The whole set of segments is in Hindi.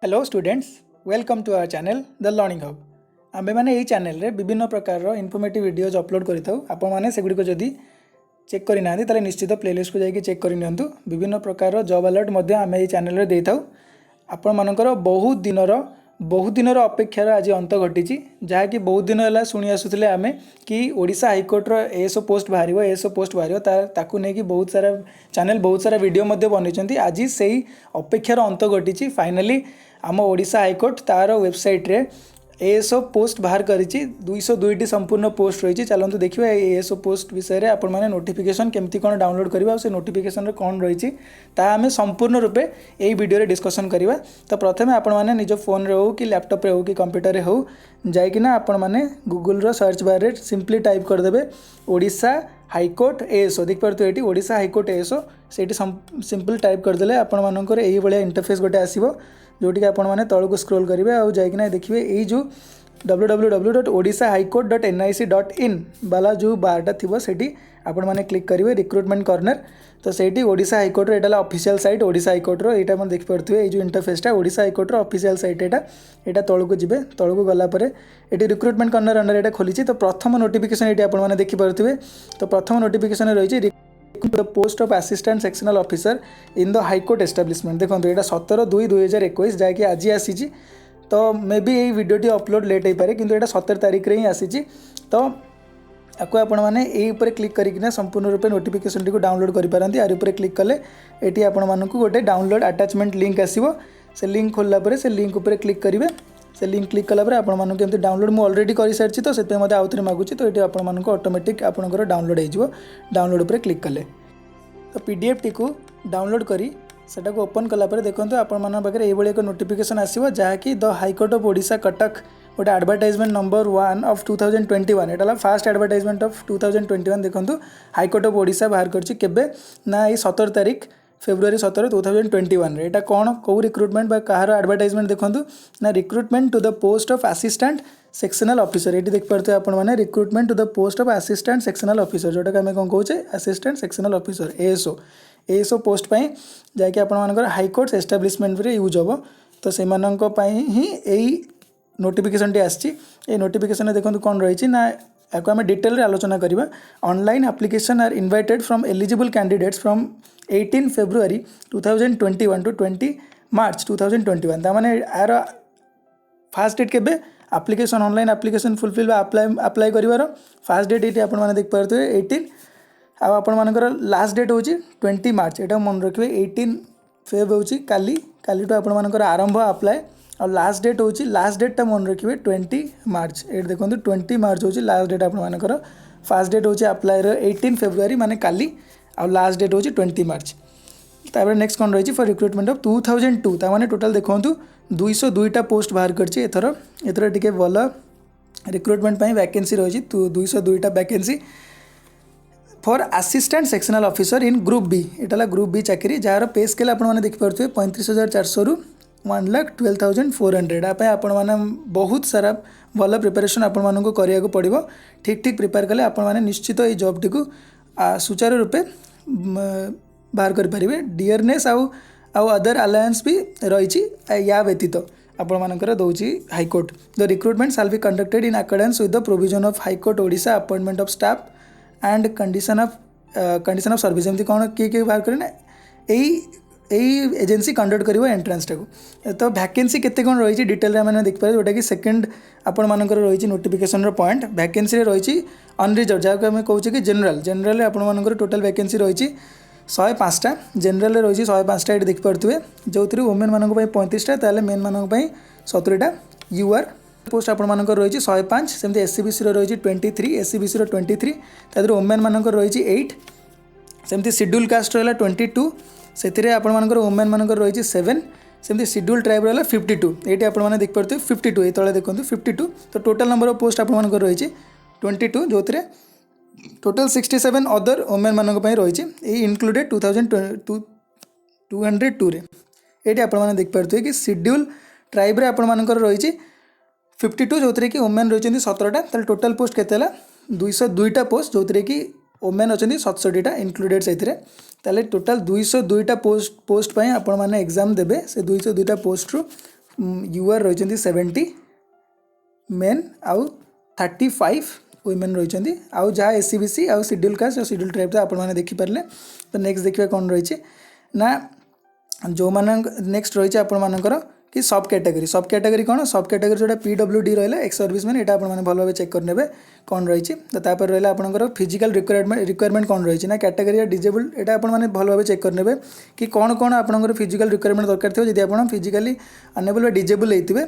Hello students, welcome to our channel the learning hub. आमे माने यही चैनल रे विभिन्न प्रकार इनफॉर्मेटिव वीडियोज अपलोड करिथाउ। आपण माने सेगुडी को जदी चेक करि नांदी ताले निश्चित प्लेलिस्ट को जाइए चेक करि नियंतु। विभिन्न प्रकार जॉब अलर्ट मध्य आमे यही चैनल रे देइथाउ। आपण मानकर बहुत दिनर अपेक्षार आज अंत घटी जहाँकि बहुत दिन है शुणी आसुले आमे कि ओडिशा हाईकोर्ट एएसओ पोस्ट बाहर ताकू नहीं कि बहुत सारा चैनल बहुत सारा वीडियो बनई। आज से अपेक्षार अंत घटी फाइनाली आम ओडिशा हाईकोर्ट तार वेबसाइट रे एएसओ पोस्ट बाहर करिछि। 202टी संपूर्ण पोस्ट रही। चलतु देखिए एएसओ पोस्ट विषय में आपण मैंने नोटिफिकेशन केमती कौन डाउनलोड करवा से नोटिफिकेशन कौन रही आम संपूर्ण रूपे यही वीडियो रे डिस्कसन करवा। तो प्रथम आपण मैंने निज फोन रे हो कि लैपटॉप रे हो कि कंप्यूटर रे हो जाइकिना आपण मैंने गूगल रो सर्च बार रे सिंपली टाइप करदेवे ओडिशा हाईकोर्ट एएसओ। देखिए ये ओडिशा हाईकोर्ट एएसओ से सिंपल टाइप करदे आपण मानकर यही भाया इंटरफेस गोटे आसो जोटि आपण मैंने तौक स्क्रोल करेंगे और जाइकिना देखिए यही जो www.odishahighcourt.nic.in वाला जो बारटा थी सेठी आपण मैंने क्लिक करेंगे रिक्रुटमेंट कॉर्नर। तो सेठी ओडिशा हाईकोर्ट एटा ऑफिशियल साइट ओडिशा हाईकोर्ट यहाँ मैं देखिपे ये जो इंटरफेसटा ओडिशा हाईकोर्ट ऑफिशियल साइट यहाँ तौक जी तौक गलापर ये रिक्रुटमेंट कॉर्नर अंडर यहाँ खोली। तो प्रथम नोटिफिकेशन ये आपने देखिपे। तो प्रथम नोटिफिकेशन रही the post of assistant sectional officer in the high court establishment. देखो यहाँ 17/2/2021 जहाँकि आज आसी। तो मे बी यही वीडियोटी अपलोड लेट हो पारे कि 17 तारीख रे ही आसी। तो आपको आपण मैंने यही क्लिक करना संपूर्ण रूपे नोटिफिकेशन टी डाउनलोड करें। यार ऊपर क्लिक कले ये आपण गोटे डाउनलोड अटैचमेंट लिंक आसो। से लिंक खोलला परे से लिंक ऊपर क्लिक करेंगे। से लिंक क्लिक कलापर आपण केमती डाउनलोड मुझे ऑलरेडी कर सारी। तो से आउ थे मागुची। तो ये आपण ऑटोमेटिक आपंकर डाउनलोड हो डाउनलोड पर क्लिक कले। तो पीडीएफ टी को डाउनलोड करी सेटा को ओपन कलापर देखो आपण पाखे ये एक नोटिफिकेशन आसो जहाँकि the high court of Odisha Cuttack गोटे advertisement number 1 of 2021 Etah fast advertisement of 2021। देखो हाईकोर्ट ऑफ ओडिशा बाहर कर ना 17 तारीख फेब्रुआरी 17 2021 एटा कौन कौ रिक्रुटमेंट कहार एडवर्टाइजमेंट देखो ना recruitment to the post of assistant sectional officer. ये देखिए आपने recruitment to the post of assistant sectional officer जोटा आम कौन कहे assistant sectional officer ASO post पाई जैकि आपर हाईकोर्ट एस्टाब्लिशमेंट रे यूज हम। तो से ही यही नोटिफिकेशन टी आसी। नोटिफिकेशन देखो कौन रही ना आपको आम डिटेल आलोचना करवा। Online application are invited from eligible candidates from 18 February 2021 to 20 March 2021। ताने यार फास्ट डेट के application online application fulfil apply कर फास्ट डेट ये आपने देखिपे 18 आपर लास्ट डेट हूँ 20 March। यहाँ मन रखिए 18 Feb हूँ काली आपर आरंभ अप्लाई और लास्ट डेट हूँ लास्ट डेटा मन रखिए 20 March। ये देखो 20 March हूँ लास्ट डेट आपर फास्ट डेट हूँ अप्लाई 18 February माने काली और लास्ट डेट हूँ 20 March। तापर नेक्स्ट कौन रही फॉर रिक्रुटमेंट ऑफ 2002 ताने टोटल देखो 202टा पोस्ट बाहर कर टी भल रिक्रुटमेंट वैकेंसी रही 202टा vacancy for assistant sectional officer in group B. यहाँ ग्रुप बी चाकरी जार पे स्केल आपने देखिपे 35,400 रु 1,12,400। आपण मैंने बहुत सारा भल प्रिपेरेसन आपण को कराया पड़ो। ठीक ठीक प्रिपेयर कले आपण मैंने निश्चित ये जॉब टी सुचारू रूपे बाहर करेंगे। डियरनेस आउ अदर अलायंस भी रही या व्यतीत आपण मानकर दौची high court. The recruitment shall be conducted in accordance with the provision of high court Odisha appointment of staff and condition of service. एमती कौन किए बाहर करें यही एजेंसी कंडक्ट कर एंट्रांस टाक। तो वैकेंसी केते कौन रही डिटेल मैंने देखिए जोटा कि सेकेंड आपण मानकर रही नोटिफिकेशन पॉइंट वैकेंसी रही अनरिजर्व जहाँ आम कहे कि जेनराल आपर टोटाल वैकेंसी रही 105टा जेनराल रही 105टा ये देखिपे जो वुमेन मानक 35टा ताले मेन मानक 70टा यूआर पोस्ट आपण मानकर रही 105 सेमती एससीबीसी रही 23 एससीबीसी 23 तादर वुमेन मानकर रही 8 सेमती शेड्यूल कास्ट रहा 22 से आपर वुमेन मानकर रही 7 सेमती शेड्यूल ट्राइब रहा 52 ये आपने देखिपे 52 ये तले देखो 52। तो टोटाल नंबर ऑफ पोस्ट आपर रही 22 जो टोटल 67 अदर वुमेन मानक रही इनक्लूडेड 2202 रे। ये आपने देखिपे कि शेड्यूल ट्राइब रे आपण मानकर रही 52 जो कि वुमेन रही 17टा टोटाल पोस्ट केते 202टा पोस्ट जो कि वुमेन अच्छा 67टा इनक्लूडेड से टोटाल 202टा पोस्ट आपण मैंने एग्जाम देबे से 202टा पोस्ट रु यूआर रही 70 मेन आउ 35 वुमेन रही आउ जहाँ एससीबीसी आउ schedule caste or schedule tribe तो आपने देखिपारे। तो नेक्स्ट देखिए कौन रही ना जो नेक्स्ट रही आपर कि सब कैटेगरी कौन सब कैटेगरी जोटा पीडब्ल्यूडी रहा एक्स सर्विसमैन यहाँ आपने भल भाव चेक करने कौन रही तापर रहा आपंकर फिजिकल रिक्वायरमेंट कौन रही ना कैटेगरी डिजेबल यहाँ आपने भल भाव चेक करने कि कौन कौन आपंकर फिजिकल रिक्वायरमेंट दरकार थो जब आप फिजिकली अनेबल डिजेबल होते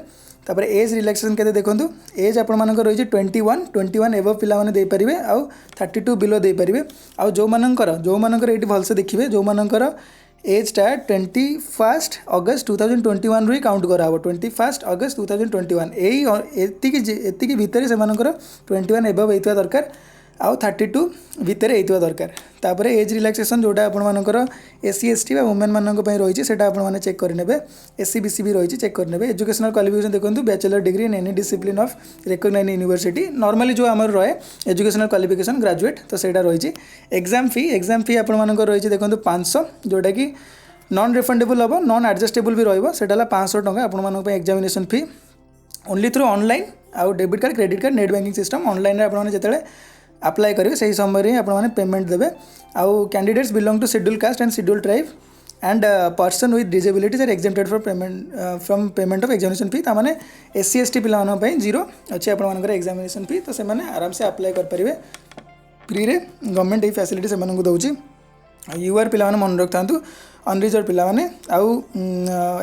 तापर एज रिलैक्सेशन के देखो एज आपर रही 21 एबव पिला देपारे आउ 32 बिलो देपारे आउ जो ये भलसे देखिए जो मानकर एजटा 21 अगस्त 2021 रु काउंट करा 21 अगस्त 2021 एतिकी भितर से 21 एबव होता दरकार आउ 32 भितर होता दरकार तापर एज रिलैक्सेशन जोटा आपर एससी एसटी वुमेन मानक रही है आपने चेक करेंगे एससी बीसी भी रही चेक करेंगे एजुकेशनल क्वालिफिकेशन देखो bachelor degree in any discipline of recognised university normally जो आमर रहे एजुकेशनल क्वालिफिकेशन ग्रेजुएट तो सहीटा रही एग्जाम फी आपर रही देखो 500 जोटा कि नॉन रिफंडेबल हम नॉन एडजस्टेबल भी रहा 500 टंका आपण examination fee only through online आउ debit card credit card net banking system online आपने जिते अप्लाई करेंगे से समय आपने पेमेंट देवे आउ candidates belong to schedule caste and schedule tribe and person with disabilities are exempted from payment of examination fee ताने एससी एसटी पिला जीरो अच्छे आपर एग्जामिनेशन फी तो से आराम से अप्लाई करेंगे फ्री रे गवर्नमेंट ये फैसिलिटी से दूसरी यूआर पिला मन रखता अनरिजर्व पिला आउ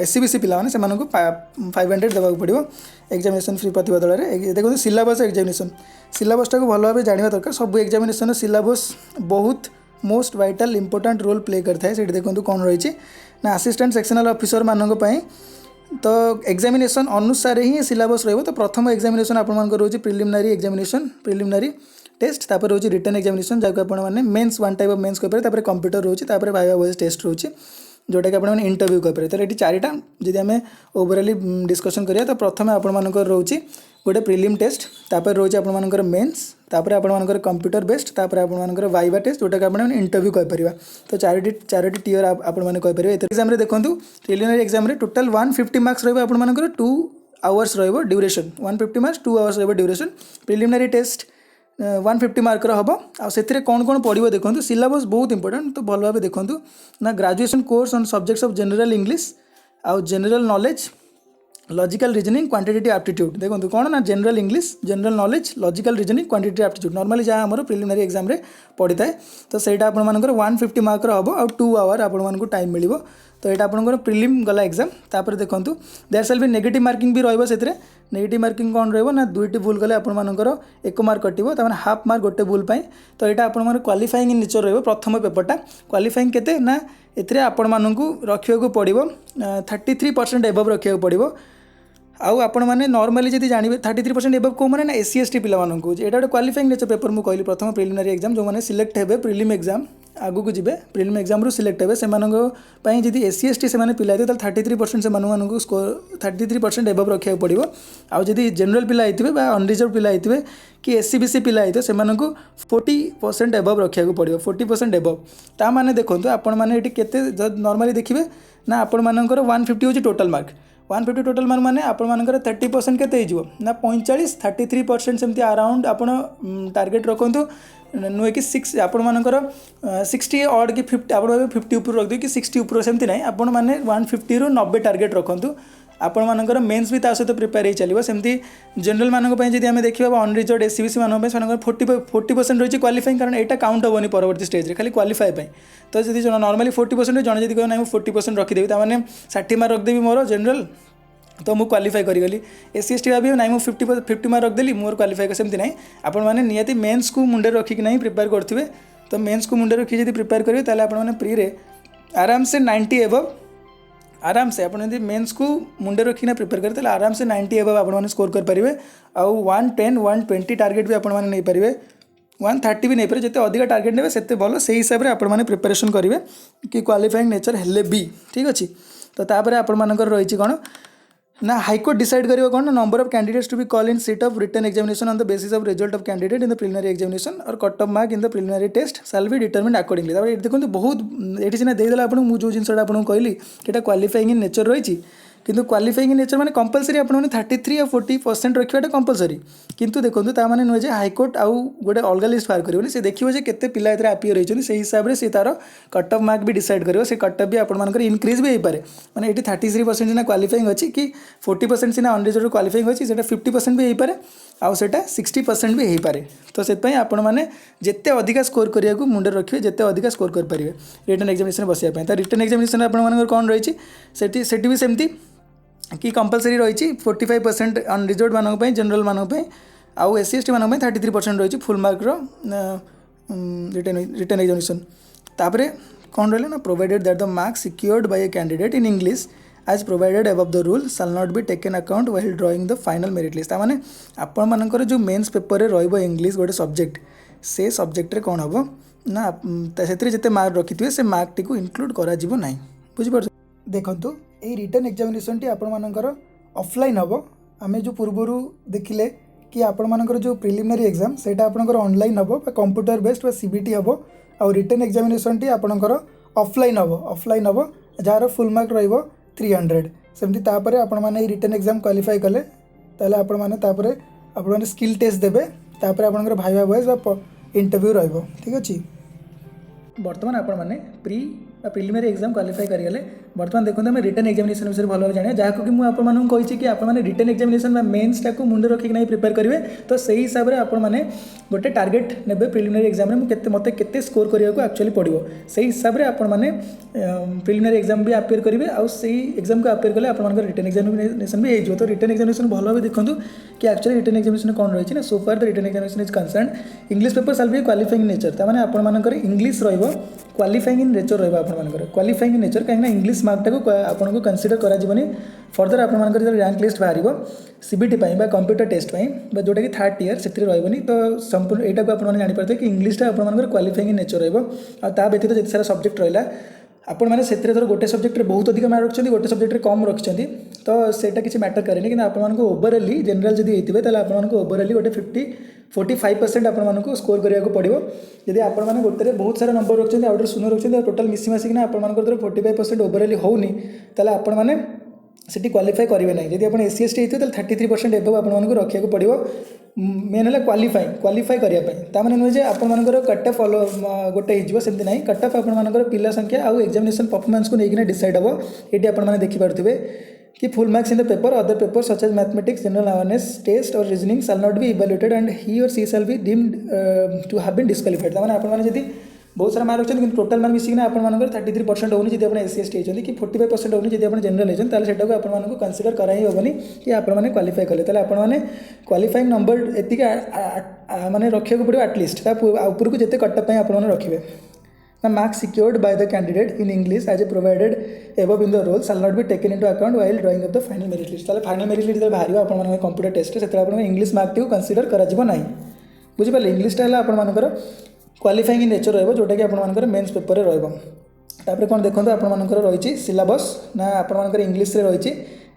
एससीबीसी पिला से 500 देवाक पड़ो एग्जामिनेशन फी प्रति बदल में देखो सिलेबस एग्जामिनेशन सिलेबसटा को भल भाव जानवा दरकार सब एग्जामिनेशन सिलेबस बहुत most vital important role play करता है देखो कौन रही ना असिस्टेंट सेक्शनल ऑफिसर मानक तो एग्जामिनेशन अनुसार ही सिलेबस रही तो प्रथम एग्जामिनेशन आप रोज प्रिलिमिनारी टेस्ट तापर रोज रिटर्न एग्जामिनेशन जहाँ आपने mains one type of mains करेंगे कंप्यूटर रोचे वाइवा वॉइस टेस्ट रोचे जोटा कि आपने इंटरव्यू करेंगे तो ये चारिटा जब आम ओवरअली डिस्कसन करिया तो प्रथम आपर रोचे गोटे प्रिलिम टेस्ट तापर रोचे आपर मेन्स तापर आपर कंप्यूटर बेस्ड तापर आपर वाइवा टेस्ट जोटा कि आपने इंटरव्यू करें तो चारोटी टीयर आपने करेंगे एग्जाम देखो प्रिलिमिनरी एग्जाम टोटाल 150 मार्क्स रहा 2 hours duration 150 marks 2 hours duration preliminary test 150 marker हम आउ कौन कौन पढ़ो देखो सिलेबस बहुत इंपोर्टेंट तो भल भाव देखो ना graduation course on subjects of general English आउ general knowledge logical reasoning quantitative aptitude देखो कौन ना general English general knowledge logical reasoning quantitative aptitude normally जहाँ आम प्रिलिमिनरी एग्जाम रे पड़ी थाए तो सहीटा आपर 150 मार्कर हम आउ 2 आवर आपको टाइम मिल तो यहाँ आपंकर प्रिलिम गला एग्जाम तापर देखो देयर सेल भी नेगेटिव मार्किंग भी रही नेगेटिव मार्किंग कौन रहा दुईटी भूल कले आपर 1 मार्क कटो तमें हाफ मार्क गोटे भूल तो यहाँ आपर क्वालिफाइंग इन नेचर प्रथम पेपरटा क्वालिफाइंग केते ना एथिरे आपण मानकू रखिया पड़ो 33% एबव रखा पड़ो आउ आपण मैंने नॉर्मली जब जानवे 33% एबव कौ मैंने एससी एसटी पिला यहाँ गोटे क्वालिफाइंग नेचर पेपर मुझे कहली प्रथम प्रिलिमिनरी एग्जाम जो मैंने सिलेक्ट हे प्रिलिम एग्जाम आगू को जीवे प्रिलिम एग्जाम रू सिलेक्ट हे से जब एससी एसटी से पिला 33% से स्कोर 33% एबव रखा पड़ो आउ जब जनरल पिला होते अनरिजर्व पिला होते कि एससी बीसी पिला होते से 40% एबव रखा पड़ो 40% एबव ता माने देखो आपण मैंने ये नॉर्मली देखिए ना आपण मानकर 150 हूँ टोटाल मार्क 150 टोटाल मार्क माने आपण मानकर 30% केते हो ना 45 33% सेमती अराउंड आपण टार्गेट रखु नुहे कि 6 आपण मानकर 60 ऑड कि 50 आप 50 ऊपर रखिए कि 60 ऊपर सेमती ना आपण मैंने 150 रू 90 टार्गेट रखु आपण मानकर मेन्स भी सहित प्रिपेयर हो चलो सेमती जनरल मानक जब आम देखा अनरिजर्व एससीबीसी मानक 40% रही क्वालिफाइंग कारण यहाँ काउंट हेनी परवर्ती स्टेज खाली क्वालिफाई तो जब नॉर्मली 40% जड़े जब कहना 40% रखीदेवी ताने 60 मार्क रखदेवी मोर जनरल तो मुझे क्वालिफाई करी एससी एसटी भाभी ना मुझे 50 मार्क रखदेली मोर क्वालिफाई सेमती ना आपण मैंने निहाती मेन्स को मुंडे रखिक ना प्रिपेयर करेंगे तो मेन्स को मुंडे रखिए प्रिपेयर करेंगे ताले आपण मैंने प्री रे आराम से 90 एबव आराम से आप मेन्स को मुंडे रखिना प्रिपेयर करते आराम से 90 एबव आप स्कोर करेंगे आउ 110 120 टार्गेट भी आपने पारे 130 भी नहीं पारे जिते अधिक टार्गेट ने से भल से हिसाब से आपने प्रिपेरेसन करेंगे कि क्वालिफाइंग नेचर हेले भी ठीक अच्छे तो तापर आपर रही कौन ना हाईकोर्ट डिसाइड करियो कौन number of candidates to be call in seat of written examination on the basis of result of candidate in the preliminary examination और cut off mark in the preliminary test shall be determined accordingly देखो बहुत ये सीना देदेला आपको मुझे जो जिनसा आपको कहली कि क्वालिफाइंग इन नेचर रही किंतु क्वालिफाइंग इन नेचर माने कंपलसरी आपण माने 33 या 40% रखिबाटा कंपलसरी किंतु देखंतु ता माने नुहे जे हाईकोर्ट आउ गोटे अलग लिस्ट बाहर करिवनी से देखिबो जे केते पिला एतरे अपियर होइछन से हिसाब रे से तार कट ऑफ मार्क भी डिसाइड करिवो से कट ऑफ भी आपण मानकर इंक्रीज भी होई पारे माने एटी 33% सिना क्वालिफाइंग अछि कि 40% सिना अनरिजर्व क्वालिफाइंग अछि सेटा 50% भी होई पारे आउ सेटा 60% भी होई पारे तो सेत पई आपण माने जेते अधिका स्कोर करिया को मुंडे रखिबे जेते अधिका स्कोर कर परिबे रिटन एग्जामिनेशन बसिया पई ता रिटन एग्जामिनेशन आपण मानकर कोन रहिछि सेटी भी सेमती कि कंपलसरी रही 45% अनरिजर्व मानक जनरल मानक आउ एस सी एस टी मानक 33% रही फुल मार्क रिटन एग्जामिनेशन तापरे कौन रहा ना provided that the marks secured by a candidate in English as provided above the rule shall not be taken account while drawing the final merit list तामाने आपण मानकर जो मेन्स पेपर रे रहइबो इंग्लिश गोटे सब्जेक्ट से सब्जेक्ट रे कौन हबो ना सेतरे जते मार्क रखिथिबे से मार्क टी को इंक्लूड करा जिवो नाही बुझि पड़ देखंतु ए रिटन एग्जामिनेशन टी आपण मानकर ऑफलाइन हबो आमे जो पूर्वरु देखिले कि आपण मानकर जो प्रिलिमिनरी एग्जाम सेटा आपनकर ऑनलाइन हबो कंप्यूटर बेस्ड सीबीटी हबो और रिटन एग्जामिनेशन टी आपनकर ऑफलाइन हबो जार फुल मार्क रहिबो 300 सेमती तापरे आपण माने रिटन एग्जाम क्वालिफाई कले ताले आपण माने तापरे आपण माने स्किल टेस्ट देबे तापरे आपनकर भाइवा वॉइस बा इंटरव्यू रहिबो ठीक अछि वर्तमान आपण माने प्रिलिमिनरी एग्जाम क्वालिफाई करिगले वर्तमान देखो आम रिटन एग्जामिनेशन विषय भल भाव जाना जहाँ कि मुझे कि आपने रिटन एग्जामिनेशन मेन्स टाक मुंडे रखिक नहीं प्रिपेयर करेंगे तो सही हिसाब से आपने गोटे टार्गेट ने प्रिलिमिनरी एग्जाम मत के स्कोर करने को एक्चुअली पड़ो से हिसाब से आपने प्रिलिमिनरी एग्जाम भी अपेयर करेंगे आउ से एग्जाम को अपेयर कले आप रिटन एग्जामिनेशन भी हो तो रिटन एग्जामिनेशन भल भाव देखो कि एक्चुअली रिटन एग्जामिनेशन कौन रही है so far the written examination is concern English paper साल भी क्वालिफाइंग नेचर ताने आपर इंग्लिश क्वालिफाइंग इन नेचर रहा क्वालिफाइंग इन नेचर कहीं इंग्लिश मार्कटा को आपको कंसीडर करा फर्दर आप रैंक लिस्ट बाहर सीबीटी कंप्यूटर टेस्ट जोटा कि थर्ड ईयर से रही तो संपूर्ण यहाँ को आपने जानीपारे कि इंग्लिशटा आप क्वालिफाइंग इन नेचर रा व्यतीत जिते सारा सब्जेक्ट रहा आपण मैंने से धर गोटे सब्जेक्ट बहुत अधिक मार्क रखिंट गोटे सब्जेक्ट कम रखिंट तो सेटा किसी मैटर करेनि कि आपको ओवरअली जनरल जब होते आपको ओवरअली गोटे 45% आपको स्कोर करने को पड़ो जदि आपने गोटे बहुत सारा नंबर रखिंट आउट शून्य रखिंट टोटाल मिसी मासिक आपंकर 45% ओवरअली होनी आपने सेठी क्वालिफाई करेंगे ना जब आप एस सी एस टी होते 33% एबव आपको रखा पड़ो मेन है क्वालिफाई करने नुहे आपर कट ऑफ गोटे होमती ना कट ऑफ आपर पिला संख्या आउ एग्जामिनेशन परफॉर्मेंस को लेकिन डिसाइड हम ये आपने देखिपे कि full marks in the paper other paper such as mathematics general awareness test or reasoning shall not be evaluated and he or she shall be deemed to have been disqualified तामाने आपन जदि बहुत सारा मार्क रखते कि टोटाल मार्क मिसिक आपंकर 33% होनी जब आप एस सी एस टी होती कि 45% होनी जब आप जनरल होती सेटा को आपको कंसीडर करा ही हेनी कि आपने क्वालिफाई कले आपने क्वालिफाइंग नंबर एति माने रखा पड़ो आटलिस्ट ऊपर को जिते कटअप आपने रखिए ना marks secured by the candidate in English as a provided above in the role shall not be taken into account while drawing up the final merit list final merit list बाहर आप कंप्यूटर टेस्ट से इंग्लिश मार्क टी कंसीडर करा बुझिपारे इंग्लिशटा है आपंकर क्वालिफाइंग इन नेचर रोटा कि आपर मेन्स पेपर रही कौन देखो आपर रही सिलेबस ना आपर इंग्लिश रही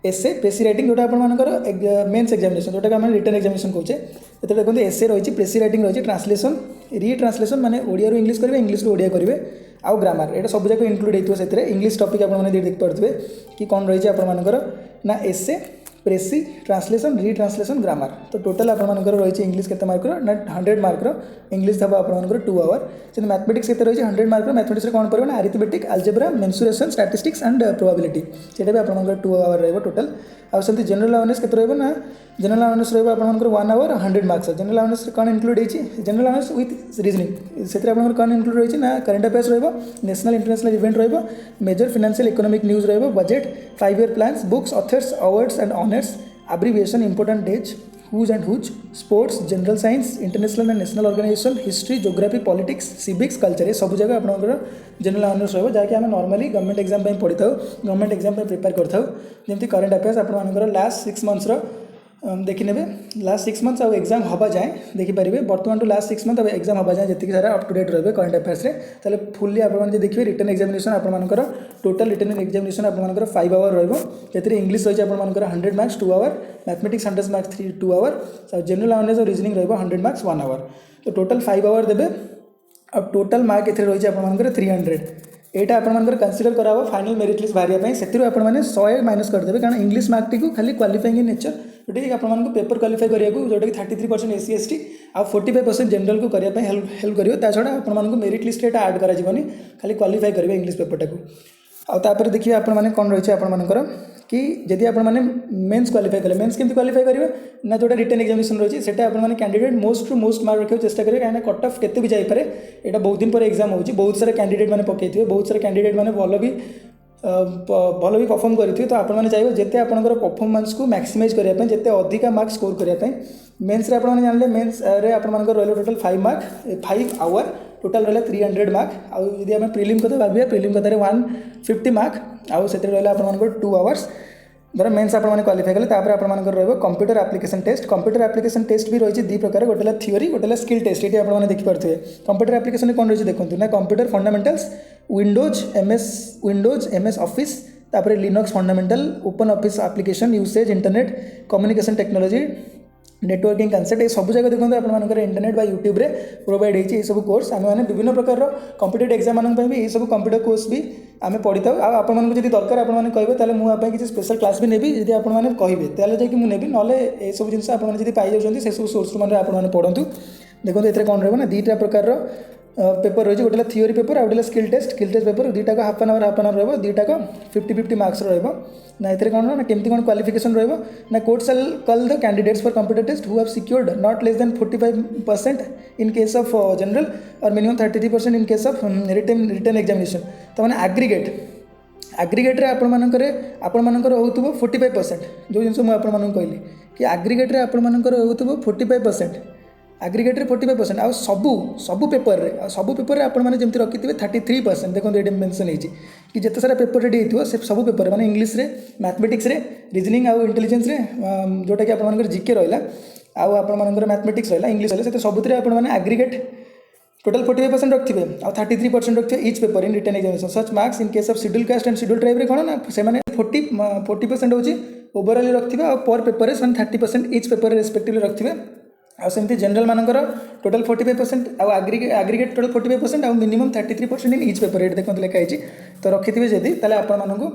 एसे प्रेसी राइटिंग जोटा आपर मेन्स एग्जामिनेशन जोटा कि रिटन एग्जामिनेशन कहे देखो एसे रही प्रेसी राइटिंग रही ट्रांसलेसन रिट्रांसलेसन माने ओडिया इंग्लिश करेंगे इंग्लिश ओडिया करेंगे आउ ग्रामर यहाँ सब जाक इनक्लूड होते इंग्लिश टॉपिक आपने देखिपे कि कौन रही है आपर ना एसे प्रेसी ट्रांसलेसन रिट्रांसलेसन ग्रामर तो टोटल आपर रही इंग्लिश के मार्क ना 100 मार्क इंग्लिश हम आपर 2 आवर से मैथमेटिक्स के रही 100 मार्क मैथमेटिक्स कौन पड़े ना arithmetic algebra mensuration statistics and probability से भी आपर 2 आवर रही टोटल आउ सेमती जनरल अवेयरनेस के ना जनरल अवेयरनेस रही आपर 1 आवर 100 मार्क्स जनरल अवेयरनेस कौन इनक्लूड होती जनरल अवेयरनेस विथ रीजनिंग से कौन इनक्लूड रही ना current affairs national international event रही मेजर फाइनेंशियल इकोनॉमिक न्यूज रही budget 5 year plans books authors awards and honours abbreviation important dates who's and who's sports general science international and national organization history geography politics civics culture ये सब जगह आपंकर जनरल अवेयरनेस रही जहाँकि आम नॉर्मली गवर्नमेंट एग्जाम पढ़ी था गवर्नमेंट एग्जाम प्रिपेयर करता जमी करंट अफेयर्स आपर लास्ट 6 मंथ्स देखने लास्ट 6 मंथ्स एग्जाम हवा जाए देखिपारे बर्तमान लास्ट 6 मंथ एग्जाम हवा जाए जी सारा अप टू डेट रही करंट अफेयर्स ताले फुल्ली आप देखिए रिटन एग्जामिनेशन आपर टोटल रिटन एग्जामिनेशन आपर 5 आवर रही इंग्लिश रही आपर 100 marks 2 hour mathematics 100 marks 2 hour general awareness or reasoning रही 100 मार्क्स 1 आवर तो टोटल 5 आवर देवे अब टोटल मार्क ए रही है आपर 300 एटा आपर कनसीडर कराव फाइनल मेरिट लिस्ट बाहर से आपने 100 माइनस करदे कारण इंग्लीश मार्क टी खाली क्वालिफाइंग इन नेचर जोटा कि आपको पेपर क्वालिफाई करा जोटा कि 33% एससी एसटी आ 45% जनरल को करने हेल्प कर छड़ा आपको मेरिट लिस्ट एटा आड कर खाली क्वालिफाई करेंगे इंग्लीश पेपर टाक आपर देखिए आपने कौन रही है कि जदि आपने मेन्स क्वालिफाई कले मेन्स केमती क्वालिफाई करेंगे ना जोटा रिटर्न एग्जामिनेशन रही है आपने candidate most to most mark रखा चेस्ट करेंगे कहीं कट ऑफ केते भी जापे यहाँ बहुत दिन पर एग्जाम हो बहुत सारा कैंडिडेट मैंने पकई बहुत सारा कैंडिडेट मैंने भल भी परफॉर्म करेंगे तो आपने चाहिए जिते आपंकर परफॉर्मेंस को मैक्सिमाइज करने जिते अधिका मार्क्स स्कोर करने मेन्स आपने जानते मेन्स आपर रहा टोटल 5 आवर टोटाल रहा 300 मार्क आदि आम प्रिलिम कथा भाव प्रिलिम कथार 150 मार्क आउ से रहा आप 2 आवर्स धर मेन्स आपने क्वालिफाई कले आपर रहा कंप्यूटर एप्लिकेशन टेस्ट भी रही दी प्रकार गोटे थियोरी गोटे स्किल टेस्ट ये आपने देखिपे कंप्यूटर एप्लिकेशन कौन रही देखो ना computer fundamentals Windows MS Office तापर Linux fundamental Open Office application usage internet communication technology networking concept ये सब जगह देखो आपर इंटरनेट बा यूट्यूब रे प्रोवाइड होती सब कोर्स आम मैंने विभिन्न प्रकार कॉम्पिटिटिव एग्जाम भी ये सब कंप्यूटर कोर्स भी आम पढ़ी था आपको जब दरकार आपने कहे मुझे किसी स्पेशल क्लास भी नेबी जब आपने कहे जाकि मुझे नेबी ना ये सब जिन आपने पाई जाऊँगी से सब सोर्स मैंने पढ़ू देखो ये कौन रहा दुईटा प्रकार पेपर रही गोटे थियोरी पेपर आउटे स्किल टेस्ट पेपर दुईटा हाफ एन आवर रहा दुईटा 50-50 मार्क्स रहा ना ये कौन ना केमती कौन क्वालिफिकेशन रहा ना court shall call the candidates for computer test who have secured not less than 45% in case of general or minimum 33% in case of return examination तो मैंने आग्रिगेट आपर हो 45% जो जिन मुझे कहली कि आग्रिगेट आपर हो 45% आग्रिगेट 45% आउ सबू पेपर रे आपने जमी रखी 33% देखो ये मेंशन होती कि जिते सारा पेपर रेडी हो सब पेपर माने इंग्लीश रे मैथमेटिक्स रे रीजनिंग आउ इंटेलिजेंस रे जोटा कि आप जीके रहा आउ आप मैथमेटिक्स रहा इंग्लीश रहा से सबुत आपने आग्रिगेट टोटल 45% रखिए आ 33% रखिए etch paper in return examination such marks in case of schedule caste and schedule tribe रे कौन ना से 40% होची ओवरऑल रखिए और पर पेपर से 30% इच पेपर रेस्पेक्टिवली रखिए आमती जनरल मानकर टोटल 45% आउ आग्रिगेट टोटल 45% आउ मिनिमम 33% इन इच पेपर ये देखते लिखाई तो रखिथे जदि आपको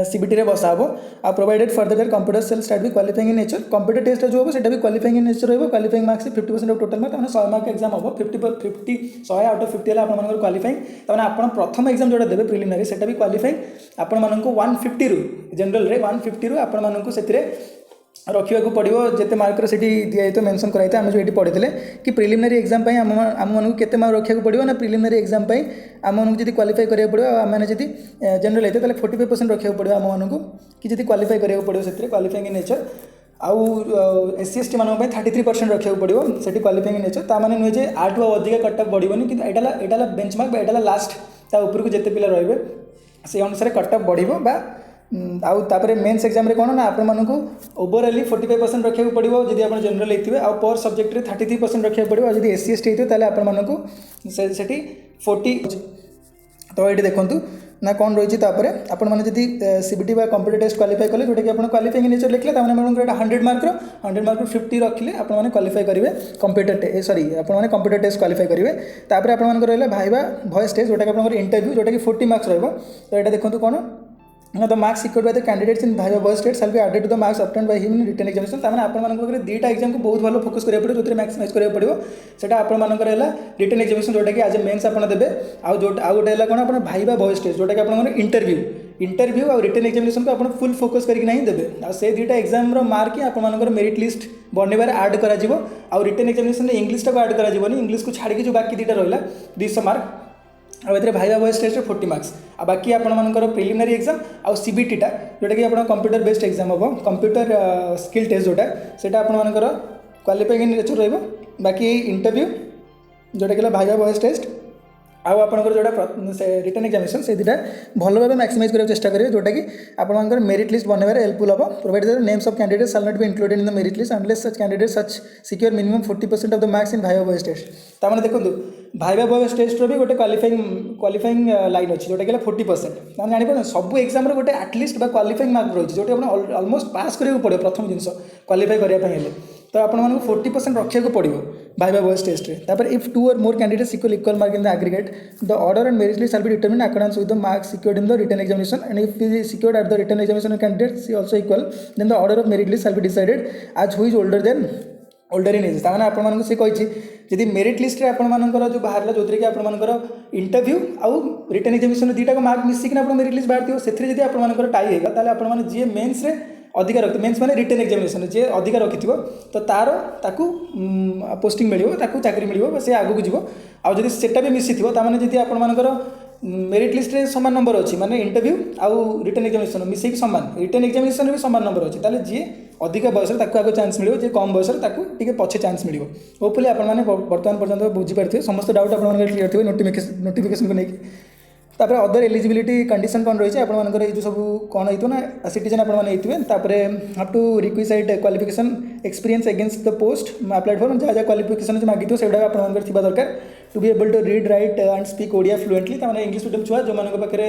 सीबीटी रे बसा हो आ provided further computer shall start भी qualifying in nature computer test जो हो भी क्वालिफाइंग इन नेचर रहा qualifying marks 50% of total mark 100 mark exam हम 100 आउट ऑफ 50 आप क्वालिफाइंग तमें आप प्रथम एग्जाम जोटा देवे प्रिलिमिनारी से भी क्वालिफाइंग आपण 150 रु जनरल रे 150 रु आपण से रखा पड़ो जिते मार्क से दिखाई मेनसन कराई आम जो पढ़ी कि प्रिलिमिनारी एग्जाम आम के मार्क रखा पड़ो ना प्रिलिमिनारी एग्जाम आम जब क्वालिफाई करा पड़ो आम जब जनरल होते 45% रखा पड़ो आमको कि जब क्वालिफाई करा पड़ो से क्वालिफाइंग इन नेचर आउ एससी एसटी मान 33% रखा पड़ो से क्वालिफाइंग इन नेचर ताने नुहे जे आठ अधिक कट ऑफ बढ़ोनी कि यहाँ बेंचमार्क यहाँ लास्ट उपरको जिते पिला रे से अनुसार कट ऑफ बढ़ आउ तापर मेन्स एग्जाम रे कौन ना आपको ओवरअली 45% रखा पड़ो जब आप जनरल होते हैं पर सब्जेक्ट रे 33% रखा पड़ो जब एससी एसटी होते हैं आपको 40 तो ये देखूँ ना कौन रही आपड़ी सीबीटी कंप्यूटर टेस्ट क्वालिफाई कले जोटा कि आप क्वालिफाइंग नेचर लिखले 100 मार्क 50 रखिले आपने क्वालिफाई करेंगे कंप्यूटर सॉरी आपने कंप्यूटर टेस्ट क्वालिफाई करेंगे तापर आप रहा भाइबा वॉइस टेस्ट जोटा कि आप इंटरव्यू जोटा कि 40 मार्क्स रहा तो यहाँ देखो कौन the marks secured by the candidates in Viva voice tests shall be added to the marks obtained by him in written examination ताମାନେ आपन दुईटा एग्जाम को बहुत भलो फोकस करिया पड़ो जोतरे मैक्सिमाइज करिया पड़ो सेटा आपन मानकर हला रिटन एग्जामिनेशन जोटा कि आज मेंस आपन देबे आ गोटे हला कोन आपन भाइबा वॉइस टेस्ट जोटा कि आपन इंटरव्यू और रिटन एग्जामिनेशन को आपन फुल फोकस करके नहीं देबे आ से दुईटा एग्जाम रो मार्क ही आपन मानकर मेरिट लिस्ट बनवार ऐड करा जिवो और रिटन एग्जामिनेशन रे इंग्लिश टा को ऐड करा जिवोनी इंग्लिश को छाड़ी के जो बाकी दुईटा रहला 200 मार्क आ भाइबा वॉइस टेस्ट 40 मार्क्स आ बाकी आपर प्रिलिमिनारी एग्जाम आउ सीबीटी टा जोटा कि आप कंप्यूटर बेस्ड एग्जाम हम कंप्यूटर स्किल टेस्ट जोटा से आपर क्वालिफाइंग इन नेचर रहा बाकी इंटरव्यू जोटा कि भाइबा वॉइस टेस्ट आउ आपंकर जोटा रिटर्न एग्जामिनेशन से दुटा भल भाव मैक्सिमाइज करने चेष्टा करेंगे जोटा कि आपंकर मेरिट लिस्ट बनवार हेल्पफुल हम provide names of candidates shall not be included in the merit list unless such candidates such secure minimum 40% of the marks in viva voice test ताମାନେ देखो भाइबा वॉइस टेस्ट भी गोटे क्वालिफाइंग लाइन अच्छी जोटा कि 40% ताମାନେ जानिपार सब एग्जाम रे गोटे एटलिस्ट क्वालिफाइंग मार्क रही जोटा आप ऑलमोस्ट पास करा पड़ो प्रथम जिनस क्वालिफाई करने तो आपको 40% रखा पड़ो भाइबा वॉइस टेस्ट रे। तापर if 2 or more candidates equal mark in the aggregate, the order and merit list shall be determined accordance with the marks secured in the written examination, and if it is secured at the written examination candidates is also equal, then the order of merit list shall be decided as who is older in age. ताने आपको से कही जदि मेरिट लिस्ट आपर जो बाहर जो कि आपर इंटरव्यू आउ रिटन एग्जामिनेशन दुईटा मार्क मिसिक मेरिट लिस्ट बाहर से जब आपर टाई होगा ताले आप जी मेन्स रे अधिका रखी मेन्स मैंने रिटन एग्जामिनेशन जी अधिका रखि तो तार ताकू पोस्टिंग मिल चाकरी मिल से आगू जीव आदि सेटा भी मिसी थी जी आपर मेरिट लिस्ट रे सामान नंबर अच्छी माने इंटरव्यू आउ रिटन एग्जामिनेशन मिसेक सामान रिटन एग्जामिनेशन भी सामान नंबर अच्छी ताले जी अधिक बयस आगे चान्स मिले कम बयस टे पछे चान्स मिले। होपफुली आपने बर्तमान पर्यटन बुझीपारे समस्त डाउट आप क्लीयर थे नोटिफिकेशन को लेकिन। तापर अदर एलिजिबिलिटी कंडीशन कौन रही है आपर ये सब कौन होता ना सिटीजन आपने have to requisite qualification experience against the post applied for जहाँ जहाँ क्वालिफिकेशन मागिथ से आप दरकार to be able to read write and speak Odia fluently तमाने इंग्लिश मीडियम छुआ जो मान पाखे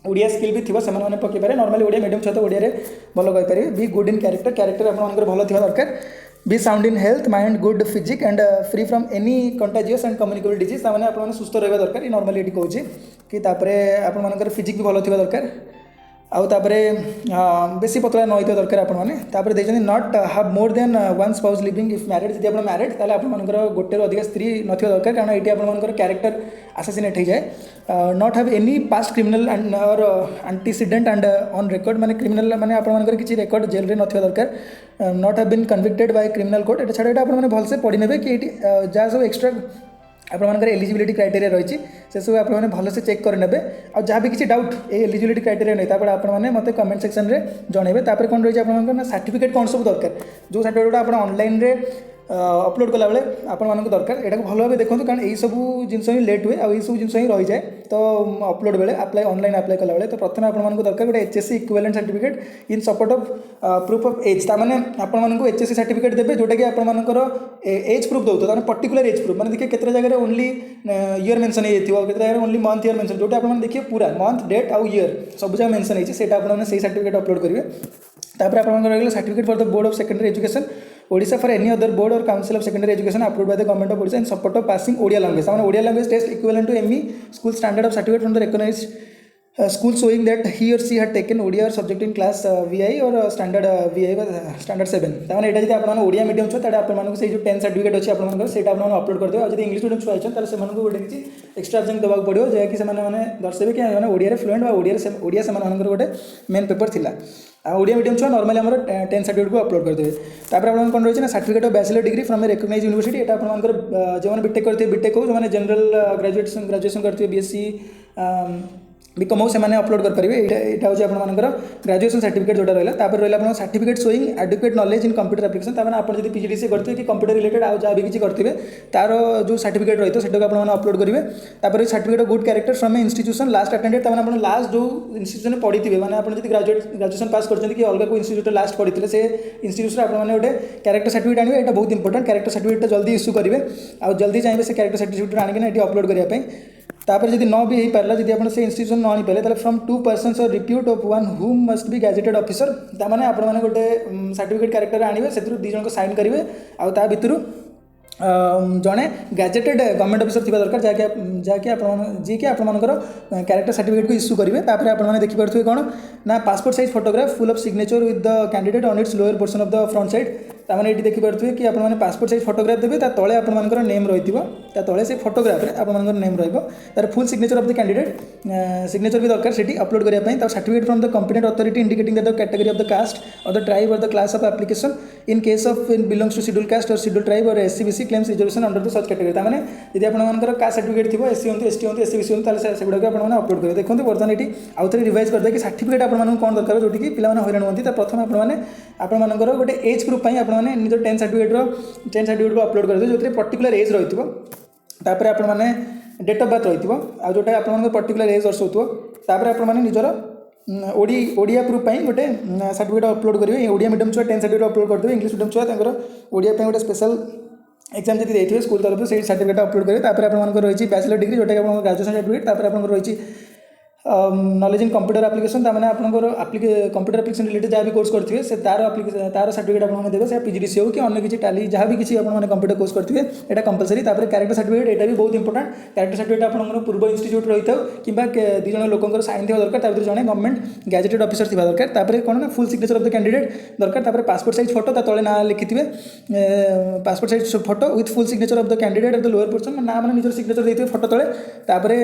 ओडिया स्किल भी थी से पकई पारे नॉर्मली ओडिया मीडियम छुआ तो ओडिया भल कहींपारे बी गुड इन कैरेक्टर आप भल थी दरकार be sound in health mind good physique and free from any contagious and communicable disease ताने आप सुस्थ रहा दरकार ये नॉर्मली ये कहूँ कि आपर फिजिक भी भल थी दरकार आउे बेसी पतला न होता दरकार आपने देखते not have more than one spouse living if married जब आप मैरिड ताले आपर गोटे अधिक स्त्री न दरकार कारण ये आपर कैरेक्टर आसासिनेट हो जाए not have any past criminal और एंटीसीडेंट एंड ऑन रिकॉर्ड माने क्रिमिनल माने आपर किसी रिकॉर्ड जेल रे न दरकार not have been convicted by criminal court ये छाड़ा आप भलसे पढ़ी ने कि जहाँ सब एक्सट्रा आपर एलिजिबिलिटी क्राइटेरिया रही से सब आप भलसे चेक करेंगे और जहाँ भी किसी डाउट ये एलिजिबिलिटी क्राइटेरिया नहीं तापर आपने मत कमेंट सेक्शन में जनइबे तापर कौन रही है सर्टिफिकेट कौन सब दरकार जो सर्टिफिकेट आप ऑनलाइन रे अपलोड कला बेले आपण दरकार यहाँ भल भाव देखो कारण यही सब जिन ही लेट हुए और यही सब जिन ही रही जाए तो अपलोड बेले अप्लाई ऑनलाइन अप्लाई कला बेले तो प्रथम आपको दरकार गोटे HSC equivalent certificate in support of proof of age ताने आपको एचएससी सर्टिफिकेट देते जोटा कि आपर एज प्रूफ दौर तो पर्टिकुलर एज प्रूफ मैंने देखिए केते जगह ओनली ईयर मेंशन हो केते जगह ओनली मंथ ईयर मेंशन जोटा आप देखिए पूरा मंथ डेट आउ ईयर सब जगह मेंशन होती है आपने से सर्टिफिकेट अपलोड करेंगे तापर आप certificate for the board of secondary education Odisha for any other board or council of secondary education approved by the government of Odisha in support of passing Odia language ताने Odia language test equivalent to ME school standard of certificate from the recognised school showing that he or she had taken Odia or subject in class V I or standard V I standard 7 ताने एटा जदि आपन ओडिया मीडियम छ ताडे आपन से जो 10 सर्टिफिकेट अछि आपन सेटा आपन अपलोड कर दियो और जदि इंग्लिश मीडियम छ आइछन ताले से मानको गोटे किछि एक्स्ट्रा एग्जाम देबाक पड़ियो जे कि से माने दर्शाइबे कि माने ओडिया रे फ्लुएंट बा ओडिया से मानकर गोटे मेन पेपर थिला ओडिया मीडियम छुआ नॉर्मली आम 10 सर्टिफिकेट को अपलोड करदेवे तापर आप कौन रही है certificate of bachelor degree from a recognised university ये आप जो बीटेक करते बीटेक हो जो जनरल ग्रेजुएशन करते बीएससी बीकम से अपलोड करेंगे यहाँ हूँ आपर ग्रेजुएशन सर्टिफिकेट जो रहा रहा certificate showing educate knowledge in computer application तार आप पीजीडीसी करते कि कंप्यूटर रिलेटेड आज जहाँ भी किसी करेंगे तार जो सर्टिफिकेट रही है से अपलोड करेंगे तापर certificate of good character from A institution last attended तब लास्ट जो इंस्टीट्यूशन में पढ़ी थे मैंने आप ग्रेजुएशन पास करते कि अलग कोई इंस्टीट्यूट लास्ट पढ़ी से इंस्टीट्यूशन आपने गोटे कैरेक्टर सर्टिफिकेट आने यहाँ बहुत इंपोर्टेंट कैरेक्टर सर्टिफिकेट जल्दी इश्यू करेंगे आ जल्दी चाहिए से कैरेक्टर सर्टिफिकेट आनिक ये अपलोड करने तापर जब न भी हो पारा जब आप से इंस्टीट्यूशन न आनी पारे ताले फ्रॉम 2 पर्सन्स और रिप्यूट ऑफ वन हुम मस्ट बी गैजेटेड ऑफिसर ताने आप गोटे सर्टिफिकेट कैरेक्टर आने से दुई जन साइन करेंगे आ भितर जड़े गैजेटेड गवर्नमेंट ऑफिसर थी दरकार जहाँकि जी कि आपर कैरेक्टर सर्टिफिकेट को इश्यू करेंगे आपने देखिपे कौन ना passport size photograph full of signature with the candidate on it's lower portion of the front side ताने ये देखिपे कि आपने पासपोर्ट साइज फोटोग्राफ देते तले आपर नेम रही तले से फोटोग्राफ आपर नेम रही full signature of the candidate signature भी दरकार से अपलोड करने certificate from the competent authority indicating the category of the caste or the tribe or the class of application in case of in belongs to schedule caste or schedule tribe or SCBC claims reservation under the such category ताने यदि आपंकर कास्ट सर्टिफिकेट थी एससी हूँ एसटी हूँ एससीबीसी हूँ से गुड़ाक आपने अपलोड करेंगे देखो बर्तमान ये आउ थे रिवाइज करदे कि सर्टिफिकेट आपको कौन दरकार जो कि पिला हईराण होती प्रथम आपंकर गोटे एज प्रूफ आपने निज 10 सर्टिफिकेट को अपलोड कर जो पर्टिकुलर एज रही तापर आपने डेट ऑफ बर्थ रही आ जोटा आप पर्टिकुलर एज दर्शाऊ तापर आपने निजर ओडिया प्रूफ गोटे सर्टिफिकेट अपलोड करेंगे ओडिया मीडियम छुआ 10 सर्टिफिकेट अपलोड करदेवे इंग्लिश मीडियम छुआ ओडिया गोटे स्पेशल एग्जाम जब देते स्कूल तरफ से सर्टिफिकेट अपलोड करेंगे तापर आपंकर रही बैचलर डिग्री जोटा कि ग्रेजुएशन सर्टिफिकेट तापर आप रही नॉलेज इन कंप्यूटर एप्लिकेशन तार आपंकर कंप्यूटर एप्लिकेशन रिलेटेड जहाँ भी कोर्स करेंगे से तार सर्टिफिकेट आपको देवे से पीजीडीसी हो कि अन्य किसी टैली जहाँ भी किसी आपने कंप्यूटर कोर्स करेंगे यहाँ कंपलसरी कैरेक्टर सर्टिफिकेट यहाँ भी बहुत इंपोर्टेंट कैरेक्टर सर्टिफिकेट आपंकर पूर्व इंस्टीट्यूट रही था कि दुई जन लोकर साइन थी दरकार भर जड़े गवर्नमेंट गैजेटेड ऑफिसर थी दरकार कौन ना full signature of the candidate दरकार पासपोर्ट साइज फोटो तले ना लिखिथे passport size photo with full signature of the candidate of the lower portion ना मैंने निजर सिग्नेचर देते फोटो तले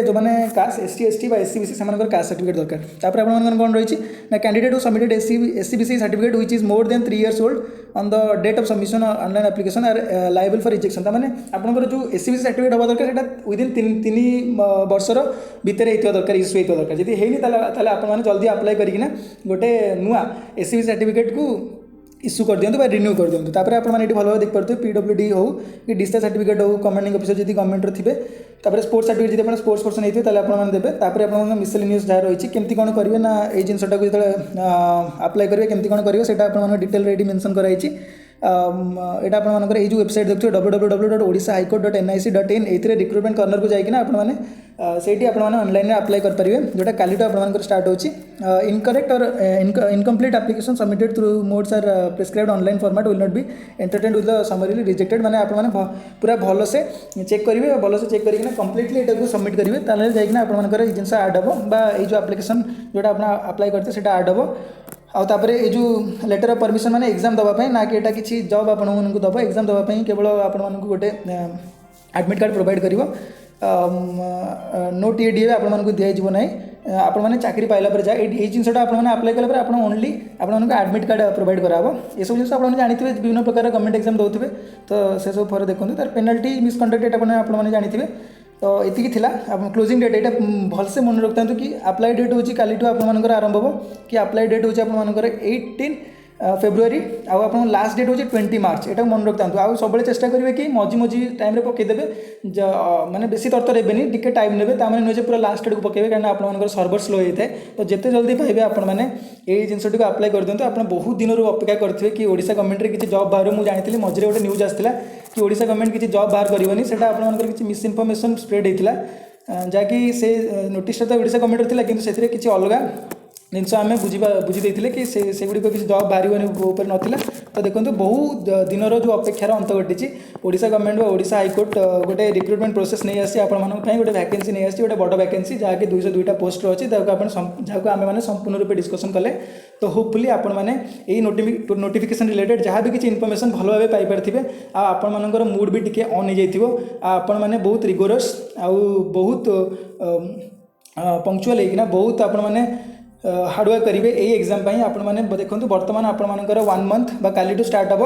जो मैंने caste ST ST SC BC से कास्ट सर्टिफिकेट दरकार कौन रही ना candidate who submitted SC BC certificate which is more than 3 years old on the date of submission online application are liable for rejection ताने आपंकर जो एससी बीसी सर्टिफिकेट होगा दरकार सेटा विदिन 3 वर्षर भितर होता दरकार इश्यू होता दरकार जब है आपने जल्दी अप्लाई करना गोटे नुआ एससी बीसी सर्टिफिकेट को इश्यू कर दिखाँ रिन्यू कर दिखाँ तापर आपने भल भाव देखिए पीडब्ल्यूडी हो कि डिस्चार्ज सर्टिफिकेट हो कमांडिंग ऑफिसर जब गवर्नमेंट थे तापर स्पोर्ट्स सर्टिफिकेट जब स्पोर्ट्स पर्सन होते आपने देते तापर आप मिसलेनियस जहाँ रही केमती कौन करेंगे ना ये जिनटा जो अप्लाई करेंगे केमती कौन करेंगे से डिटेल ये मेंशन कराई यहाँ आपर जो वेबसाइट देखिए www.odishahighcourt.nic.in ये रिक्रुटमेंट कर्नर को जाइए आपने से ऑनलाइन अप्लाई करेंगे जोटा काली आप स्टार्ट होची incorrect or incomplete application submitted through modes are prescribed online format will not be entertained with the summary rejected माने आपने पूरा भल से चेक करेंगे भल से चेक करके कंप्लीटली यहाँ सबमिट करेंगे ताले जाइए आपंकर जिनस आड हम ये जो एप्लिकेशन जोटा आप अप्लाई करते हैं आड हम आउे ये जो लेटर ऑफ परमिशन माने एग्जाम दवाई ना कि किसी जॉब आपको दब एग्जाम दवाई केवल आपको गोटे एडमिट कार्ड प्रोवाइड कर नो टीए आपको दिज्व ना आपने चाकरी पाइला जाए ये जिनसा आपने अप्लाई कला आप ओनली आपको एडमिट कार्ड प्रोवाइड कराव ये सब जिन आपने जानते विभिन्न प्रकार गवर्नमेंट एग्जाम दौथे तो से सब फर देखते तार पेनाल्टी मिसकंडक्ट आपने जानते तो ये थिला क्लोजिंग डेट यहाँ भलसे मन रखता कि अप्लाई डेट हूँ काली आपर आरंभ हो कि अप्लाई डेट हूँ आपर 18 फेब्रुआरी आप लास्ट डेट हूँ 20 मार्च यहाँ मन रखता आउ सब चेष्टा करेंगे कि मझी मझी टाइम पकईदेवे माने बेसी तरतर हेनी टी टाइम ने नुहे पूरा लास्ट डेट को पकड़े कहीं आप सर्वर स्लो होता है तो जिते जल्दी पाइबे आपने ये जिनटी अप्लाई कर दिखाँ आप बहुत दिन अपेक्षा करेंगे कि ओडिशा गवर्नमेंट किसी जॉब बाहर मुझे जानी मझे गोटे न्यूज आसाला कि ओडिशा गवर्नमेंट किसी जॉब बाहर करनी से किसी मिसइनफर्मेशन स्प्रेड होता जहाँकि से नोटिसटा तो ओडिशा गवर्नमेंट थी कि किसी अलग जिनस आम बुझी कि से गुड़िक किसी जॉब बाहर ऊपर नाला तो देखो बहुत दिन जो अपेक्षार अंत घटी ओडिशा गवर्नमेंट ओडिशा हाईकोर्ट गोटे रिक्रुटमेंट प्रोसेस नहीं आसी आपंप गोटे वैकेंसी नहीं आसी गोटे बड़ वैकेंसी जहाँकि 202टा पोस्ट अच्छी जहाँ आम मैंने संपूर्ण रूप डिस्कसन कले तो होपफुली आपने नोटिफिकेशन रिलेटेड जहाँ भी किसी इनफर्मेशन भल भाव पाइपारे आपर मूड भी टी ऑन हो जाइए आपण मैंने बहुत रिगोरस आउ बहुत पंक्चुअल होना बहुत आपने हार्डवर्क करेंगे यही एग्जाम आपने देखो बर्तमान आपर 1 मंथ काली स्टार्ट हम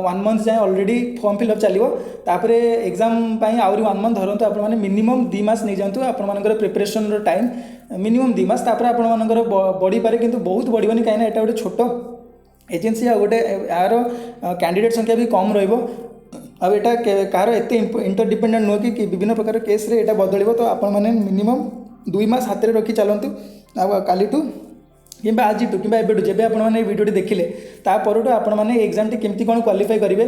1 मंथ जाए ऑलरेडी फॉर्म फिलअप चलो तापर एग्जाम आहरी 1 मंथ धरतु आपने मिनिमम 2 मास नहीं जातु आपर प्रिपरेशन टाइम मिनिमम 2 मास आपर बढ़ी पारे कि बहुत बढ़ोनी कहीं यहाँ गोटे छोट एजेन्सी आ गोटे यार कैंडिडेट संख्या भी कम रहा कहार एत इंटरडिपेंडेंट नुह कि विभिन्न प्रकार केस रे यहाँ बदल तो आपण मैंने मिनिमम 2 मास हाथ में रखी चलतु काली कि आज कि जब आपने भिडियो देखिले तापर आपने एग्जाम केमती कौन क्वालिफाई करेंगे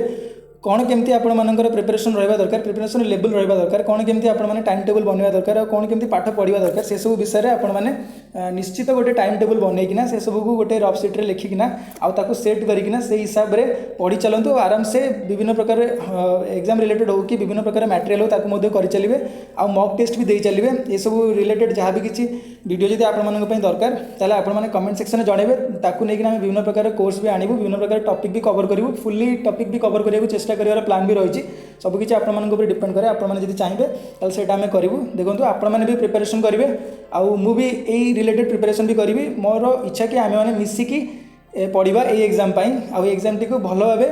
कौन केमती आपर प्रिपरेशन रहा दरकार प्रिपरेशन लेवल रहा दरकार कौन केमती आपने टाइम टेबल बनवा दरकार कौन केमती पाठ पढ़ा दरकार से सब विषय में आपने निश्चित गोटे टाइम टेबल बनईकिना से सब को गोटे रफ सीट्रे लिखिकिना आउ सेट करना से हिसाब से पढ़ी चलतु आराम से विभिन्न प्रकार एग्जाम रिलेटेड हो कि विभिन्न प्रकार मटेरियल हो ताकू कर चलिए आउ मॉक टेस्ट भी दे चलिए ये सब रिलेटेड जहाँ भी किसी वीडियो जब आप दरकार ताले आपने कमेंट सेक्शन में जनइबे ताकू नहीं विभिन्न प्रकार कोर्स भी आणबू विभिन्न प्रकार टॉपिक भी कवर करूँ फुल्ली टॉपिक भी कवर करने चेष्टा कर प्लान भी रही सबकि आप डिपेंड करे आपने चाहिए तो से करूँ देखो आपने भी प्रिपरेशन करेंगे आउ भी यही रिलेटेड प्रिपरेशन भी करी मोर इच्छा कि आम मैंने मिसिकी पढ़ा ये एग्जाम आउ एग्जाम टी को भल भाव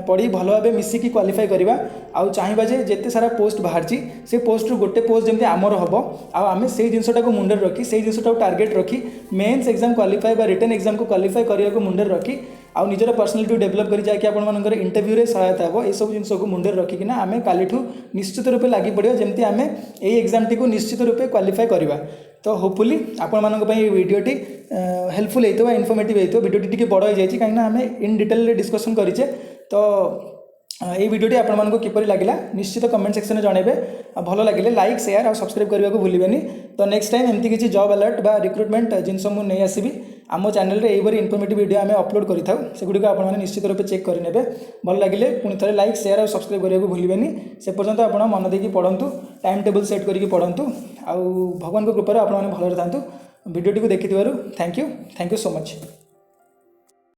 पढ़ी भल भाव मिसिकी क्वालिफाई करवा आउ चाहिए जे जिते सारा पोस्ट बाहर से पोस्ट गोटे पोस्ट जमी आमर हम आम से जिनटा को मुंडे रखी से जिनटा टार्गेट रखी mains exam qualify return exam को क्वालिफाई करने को मुंडे रखी आउ निजर पर्सनालीटी डेभलप कर जाकि आपर इंटरव्यू सहायता हे ये सब जिन को मुंडे रखिकिना आम कालीठू निश्चित रूपे लगी पड़ा जमी आम यही एग्जाम टी को निश्चित रूपे क्वालिफाई करवा तो होपफुली आपण वीडियोटी हेल्पफुल होता इनफॉर्मेटिव होता वीडियोटी टी बड़ हो जाए कहीं आम इन डिटेल डिस्कसन करेचे तो ये भिडियोटी आपको किपरि लगिला निश्चित कमेंट सेक्शन में जनइबे भल लगे लाइक शेयर और सब्सक्राइब करने को भूलें। तो नेक्स्ट टाइम एमती किसी जॉब अलर्ट बा रिक्रुटमेंट जिनस मुझे नहीं आसबि आम चैनल रे यही इनफॉर्मेटिव वीडियो आम अपलोड करूँ सेगुड़ी आपने निश्चित रूप चेक करने भल लगे पुणी थे लाइक शेयर और सब्सक्राइब करने को भूलें। से पर्यंत आप मन देकी पढ़ु टाइम टेबल सेट करके पढ़ु आउ भगवान कृपार आप भल था भिडियोटी को देखि थैंक यू सो मच।